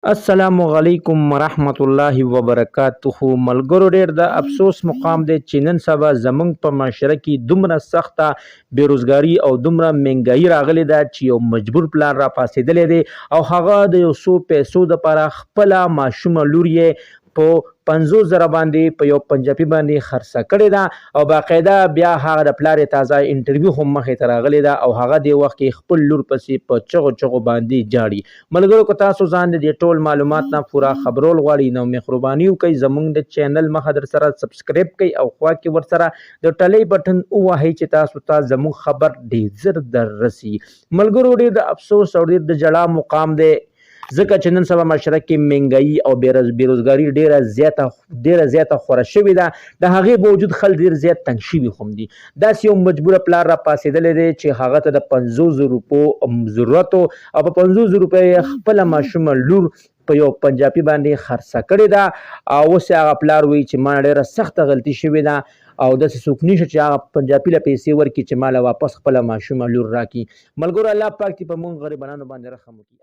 السلام علیکم ورحمت الله وبرکاته. ملګرو ډیر د افسوس مقام دی چې نن سبا زمونږ په معاشره کې دومره سخته بیروزګاری او دومره مهنګایي راغلی ده چې یو مجبور پلان را پاسېدلی دی او هغه د یو څو پیسو دپاره خپله ماشومه لور یې په 50,000 باندې په یو پنجابي باندې خرڅه کړې ده او باقاعده بیا هغه د پلار یې تازه انټرویو هم مخې ته راغلی ده او هغه دې وخت کې خپل لور پسې په چغو چغو باندې جاړي. ملګرو که تاسو ځان د دې ټول معلومات نه پوره خبرول غواړئ نو مهرباني وکړئ زموږ د چینل مخه در سره سبسکرایب کړئ او خوا کې ورسره د ټلۍ بټن ووهئ چې تاسو ته زموږ خبر ډېر زر در رسي. ملګرو ډېر د افسوس او ډېر د ژړا مقام دی ځکه چې نن سبا معاشره کې مهنګایي او بیروزګاري ډیره زیاته خوره شوې ده. د هغې باوجود خلک ډېر زیات تنګ شوي هم دي. داسې یو مجبوره پلار را پاسېدلی دی چې هغه ته د 50,000 روپو ضرورت و او په 50,000 روپیو یې خپله ماشومه لور په یو پنجابي باندې خرڅه کړې ده او اوس یې هغه پلار وایي چې ما ډېره سخته غلطي شوې ده او داسې څوک نشته چې هغه پنجابي له پیسې ورکړي چې ما له واپس خپله ماشومه لور راکړي. ملګرو الله پاک دې په موږ غریبانو باندې رحم وکړي.